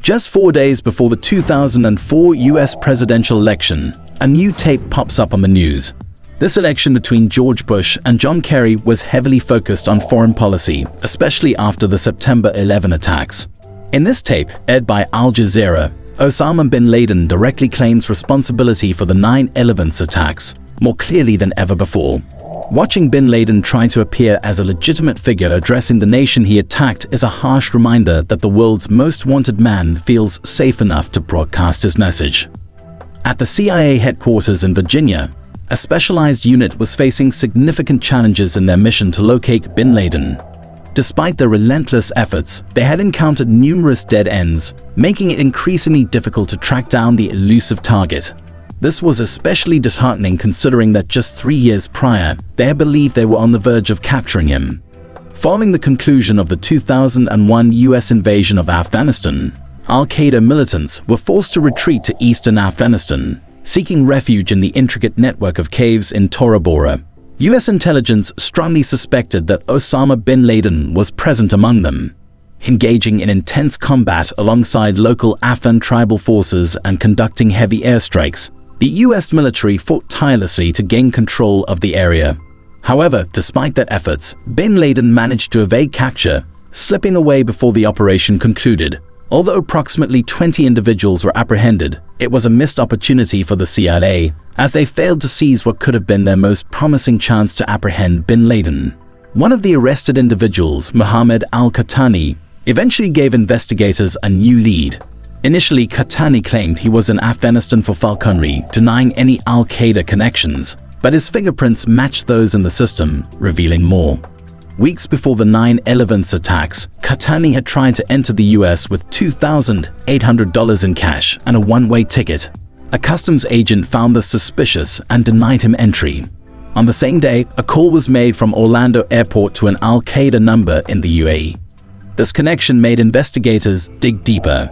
Just 4 days before the 2004 US presidential election, a new tape pops up on the news. This election between George Bush and John Kerry was heavily focused on foreign policy, especially after the September 11 attacks. In this tape, aired by Al Jazeera, Usama Bin Laden directly claims responsibility for the 9/11 attacks, more clearly than ever before. Watching Bin Laden try to appear as a legitimate figure addressing the nation he attacked is a harsh reminder that the world's most wanted man feels safe enough to broadcast his message. At the CIA headquarters in Virginia, a specialized unit was facing significant challenges in their mission to locate Bin Laden. Despite their relentless efforts, they had encountered numerous dead ends, making it increasingly difficult to track down the elusive target. This was especially disheartening considering that just 3 years prior, they had believed they were on the verge of capturing him. Following the conclusion of the 2001 US invasion of Afghanistan, Al-Qaeda militants were forced to retreat to eastern Afghanistan, seeking refuge in the intricate network of caves in Tora Bora. US intelligence strongly suspected that Osama bin Laden was present among them. Engaging in intense combat alongside local Afghan tribal forces and conducting heavy airstrikes, the US military fought tirelessly to gain control of the area. However, despite their efforts, bin Laden managed to evade capture, slipping away before the operation concluded. Although approximately 20 individuals were apprehended, it was a missed opportunity for the CIA, as they failed to seize what could have been their most promising chance to apprehend bin Laden. One of the arrested individuals, Mohammed al-Qahtani, eventually gave investigators a new lead. Initially, Qahtani claimed he was in Afghanistan for falconry, denying any Al-Qaeda connections, but his fingerprints matched those in the system, revealing more. Weeks before the 9/11 attacks, Qahtani had tried to enter the US with $2,800 in cash and a one-way ticket. A customs agent found this suspicious and denied him entry. On the same day, a call was made from Orlando Airport to an Al-Qaeda number in the UAE. This connection made investigators dig deeper.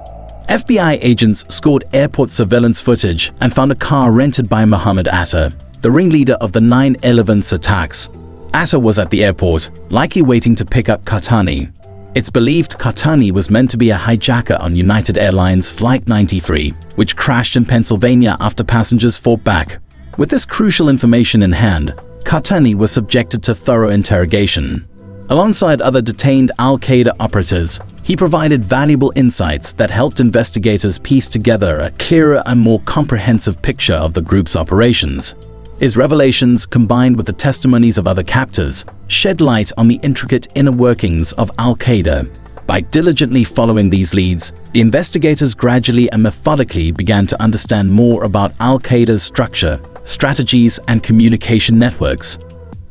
FBI agents scored airport surveillance footage and found a car rented by Mohammed Atta, the ringleader of the 9/11 attacks. Atta was at the airport, likely waiting to pick up Qahtani. It's believed Qahtani was meant to be a hijacker on United Airlines Flight 93, which crashed in Pennsylvania after passengers fought back. With this crucial information in hand, Qahtani was subjected to thorough interrogation. Alongside other detained Al-Qaeda operatives, he provided valuable insights that helped investigators piece together a clearer and more comprehensive picture of the group's operations. His revelations, combined with the testimonies of other captives, shed light on the intricate inner workings of Al-Qaeda. By diligently following these leads, the investigators gradually and methodically began to understand more about Al-Qaeda's structure, strategies, and communication networks.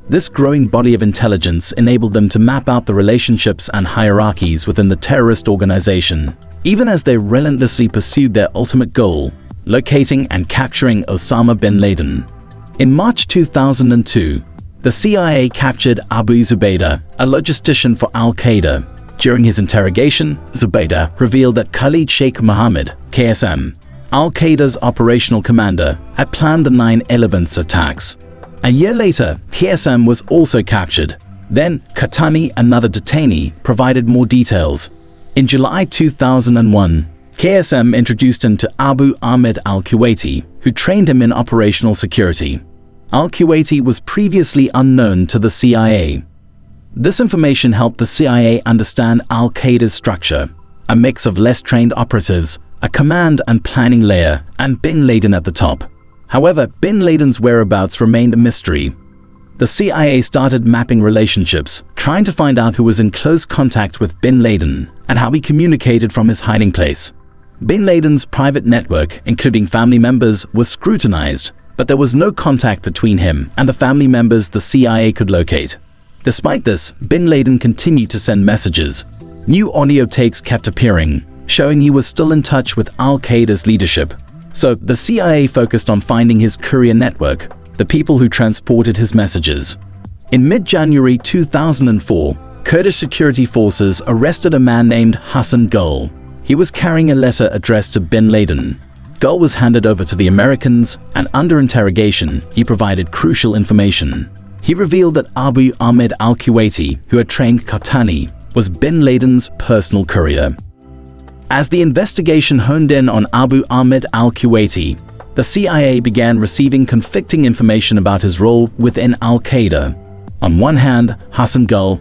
This growing body of intelligence enabled them to map out the relationships and hierarchies within the terrorist organization, even as they relentlessly pursued their ultimate goal, locating and capturing Osama bin Laden. In March 2002, the CIA captured Abu Zubaydah, a logistician for Al-Qaeda. During his interrogation, Zubaydah revealed that Khalid Sheikh Mohammed, KSM, Al-Qaeda's operational commander, had planned the 9/11 attacks. A year later, KSM was also captured. Then, Qahtani, another detainee, provided more details. In July 2001, KSM introduced him to Abu Ahmed al-Kuwaiti, who trained him in operational security. Al-Kuwaiti was previously unknown to the CIA. This information helped the CIA understand Al-Qaeda's structure, a mix of less trained operatives, a command and planning layer, and bin Laden at the top. However, bin Laden's whereabouts remained a mystery. The CIA started mapping relationships, trying to find out who was in close contact with bin Laden and how he communicated from his hiding place. Bin Laden's private network, including family members, was scrutinized, but there was no contact between him and the family members the CIA could locate. Despite this, bin Laden continued to send messages. New audio tapes kept appearing, showing he was still in touch with Al-Qaeda's leadership. So the CIA focused on finding his courier network, the people who transported his messages. In mid-January 2004, Kurdish security forces arrested a man named Hassan Gul. He was carrying a letter addressed to bin Laden. Gul was handed over to the Americans, and under interrogation, he provided crucial information. He revealed that Abu Ahmed al-Kuwaiti, who had trained Qahtani, was bin Laden's personal courier. As the investigation honed in on Abu Ahmed al-Kuwaiti, the CIA began receiving conflicting information about his role within al-Qaeda. On one hand, Hassan Gul,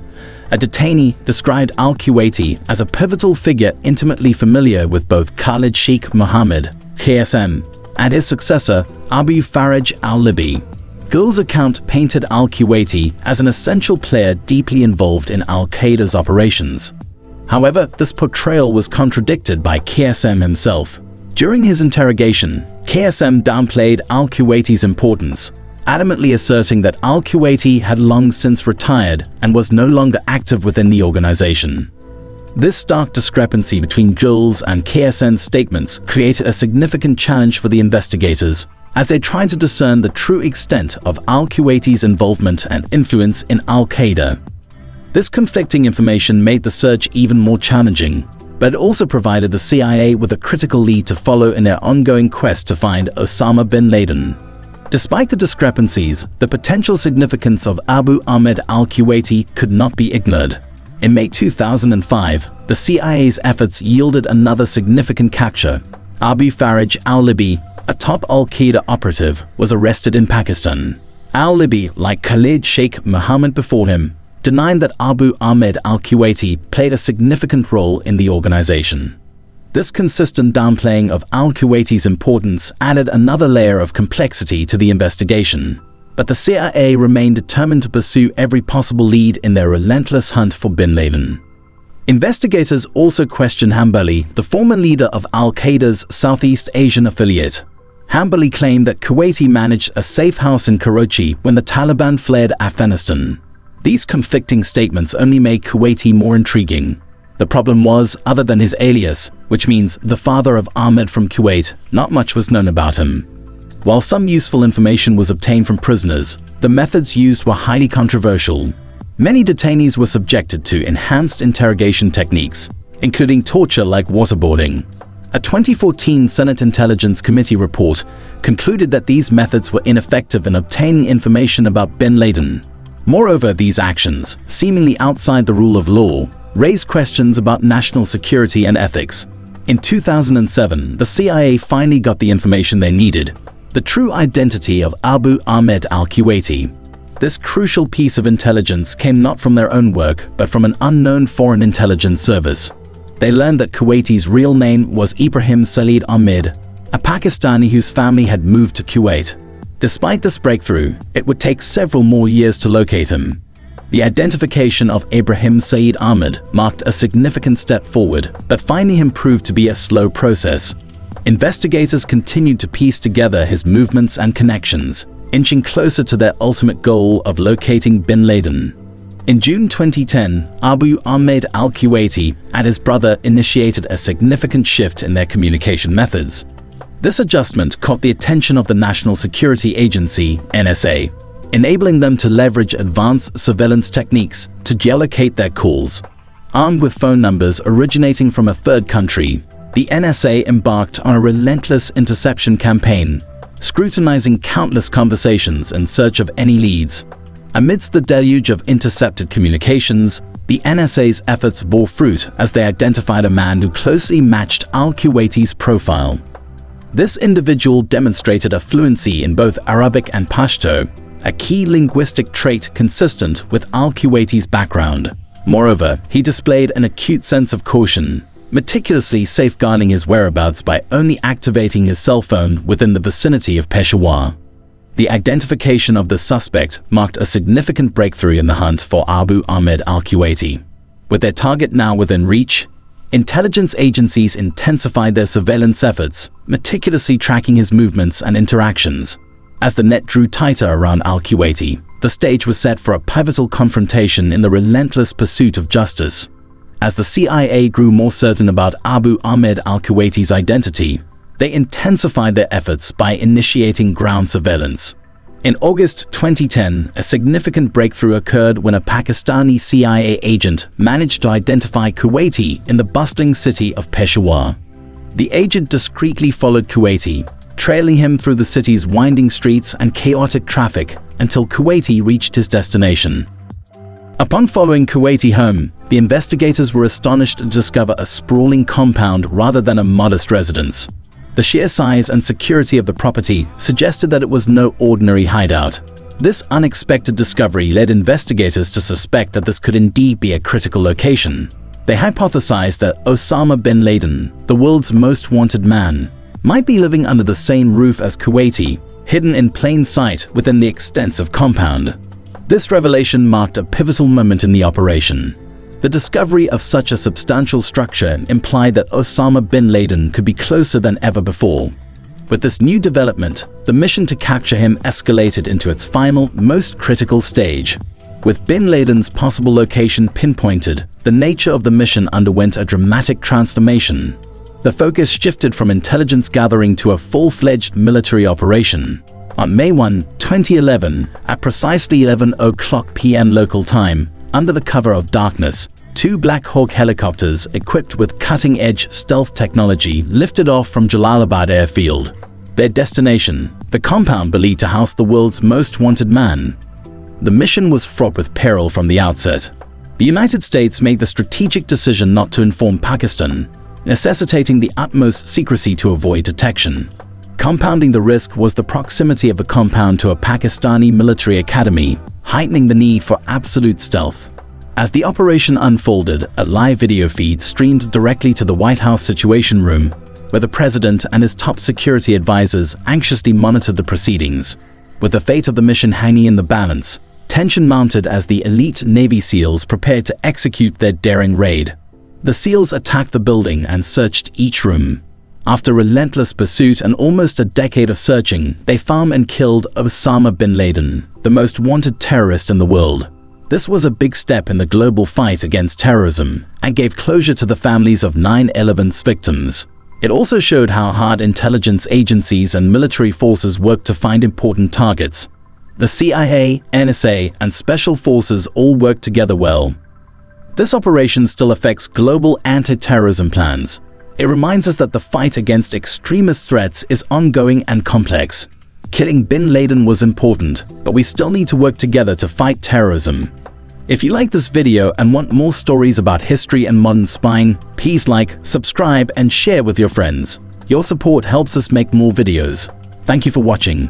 a detainee, described al-Kuwaiti as a pivotal figure intimately familiar with both Khalid Sheikh Mohammed, KSM, and his successor, Abu Faraj al-Libi. Gul's account painted al-Kuwaiti as an essential player deeply involved in al-Qaeda's operations. However, this portrayal was contradicted by KSM himself. During his interrogation, KSM downplayed al-Kuwaiti's importance, adamantly asserting that al-Kuwaiti had long since retired and was no longer active within the organization. This stark discrepancy between Gul's and KSM's statements created a significant challenge for the investigators as they tried to discern the true extent of al-Kuwaiti's involvement and influence in al-Qaeda. This conflicting information made the search even more challenging, but it also provided the CIA with a critical lead to follow in their ongoing quest to find Usama bin Laden. Despite the discrepancies, the potential significance of Abu Ahmed al-Kuwaiti could not be ignored. In May 2005, the CIA's efforts yielded another significant capture. Abu Faraj al-Libi, a top al-Qaeda operative, was arrested in Pakistan. Al-Libi, like Khalid Sheikh Mohammed before him, denied that Abu Ahmed al-Kuwaiti played a significant role in the organization. This consistent downplaying of al-Kuwaiti's importance added another layer of complexity to the investigation. But the CIA remained determined to pursue every possible lead in their relentless hunt for bin Laden. Investigators also questioned Hambali, the former leader of al-Qaeda's Southeast Asian affiliate. Hambali claimed that Kuwaiti managed a safe house in Karachi when the Taliban fled Afghanistan. These conflicting statements only made Kuwaiti more intriguing. The problem was, other than his alias, which means the father of Ahmed from Kuwait, not much was known about him. While some useful information was obtained from prisoners, the methods used were highly controversial. Many detainees were subjected to enhanced interrogation techniques, including torture like waterboarding. A 2014 Senate Intelligence Committee report concluded that these methods were ineffective in obtaining information about bin Laden. Moreover, these actions, seemingly outside the rule of law, raised questions about national security and ethics. In 2007, the CIA finally got the information they needed: the true identity of Abu Ahmed al-Kuwaiti. This crucial piece of intelligence came not from their own work, but from an unknown foreign intelligence service. They learned that Kuwaiti's real name was Ibrahim Saeed Ahmed, a Pakistani whose family had moved to Kuwait. Despite this breakthrough, it would take several more years to locate him. The identification of Ibrahim Saeed Ahmed marked a significant step forward, but finding him proved to be a slow process. Investigators continued to piece together his movements and connections, inching closer to their ultimate goal of locating bin Laden. In June 2010, Abu Ahmed al-Kuwaiti and his brother initiated a significant shift in their communication methods. This adjustment caught the attention of the National Security Agency, NSA, enabling them to leverage advanced surveillance techniques to geolocate their calls. Armed with phone numbers originating from a third country, the NSA embarked on a relentless interception campaign, scrutinizing countless conversations in search of any leads. Amidst the deluge of intercepted communications, the NSA's efforts bore fruit as they identified a man who closely matched al-Kuwaiti's profile. This individual demonstrated a fluency in both Arabic and Pashto, a key linguistic trait consistent with al-Kuwaiti's background. Moreover, he displayed an acute sense of caution, meticulously safeguarding his whereabouts by only activating his cell phone within the vicinity of Peshawar. The identification of the suspect marked a significant breakthrough in the hunt for Abu Ahmed al-Kuwaiti. With their target now within reach, intelligence agencies intensified their surveillance efforts, meticulously tracking his movements and interactions. As the net drew tighter around al-Kuwaiti, the stage was set for a pivotal confrontation in the relentless pursuit of justice. As the CIA grew more certain about Abu Ahmed al-Kuwaiti's identity, they intensified their efforts by initiating ground surveillance. In August 2010, a significant breakthrough occurred when a Pakistani CIA agent managed to identify Kuwaiti in the bustling city of Peshawar. The agent discreetly followed Kuwaiti, trailing him through the city's winding streets and chaotic traffic until Kuwaiti reached his destination. Upon following Kuwaiti home, the investigators were astonished to discover a sprawling compound rather than a modest residence. The sheer size and security of the property suggested that it was no ordinary hideout. This unexpected discovery led investigators to suspect that this could indeed be a critical location. They hypothesized that Usama Bin Laden, the world's most wanted man, might be living under the same roof as Kuwaiti, hidden in plain sight within the extensive compound. This revelation marked a pivotal moment in the operation. The discovery of such a substantial structure implied that Usama bin Laden could be closer than ever before. With this new development, the mission to capture him escalated into its final, most critical stage. With bin Laden's possible location pinpointed, the nature of the mission underwent a dramatic transformation. The focus shifted from intelligence gathering to a full-fledged military operation. On May 1, 2011, at precisely 11:00 p.m. local time, under the cover of darkness, 2 Black Hawk helicopters equipped with cutting-edge stealth technology lifted off from Jalalabad airfield. Their destination, the compound believed to house the world's most wanted man. The mission was fraught with peril from the outset. The United States made the strategic decision not to inform Pakistan, necessitating the utmost secrecy to avoid detection. Compounding the risk was the proximity of the compound to a Pakistani military academy, heightening the need for absolute stealth. As the operation unfolded, a live video feed streamed directly to the White House Situation Room, where the president and his top security advisors anxiously monitored the proceedings. With the fate of the mission hanging in the balance, tension mounted as the elite Navy SEALs prepared to execute their daring raid. The SEALs attacked the building and searched each room. After relentless pursuit and almost a decade of searching, they found and killed Usama bin Laden, the most wanted terrorist in the world. This was a big step in the global fight against terrorism and gave closure to the families of 9/11's victims. It also showed how hard intelligence agencies and military forces work to find important targets. The CIA, NSA, and Special Forces all work together well. This operation still affects global anti-terrorism plans. It reminds us that the fight against extremist threats is ongoing and complex. Killing bin Laden was important, but we still need to work together to fight terrorism. If you like this video and want more stories about history and modern spying, please like, subscribe, and share with your friends. Your support helps us make more videos. Thank you for watching.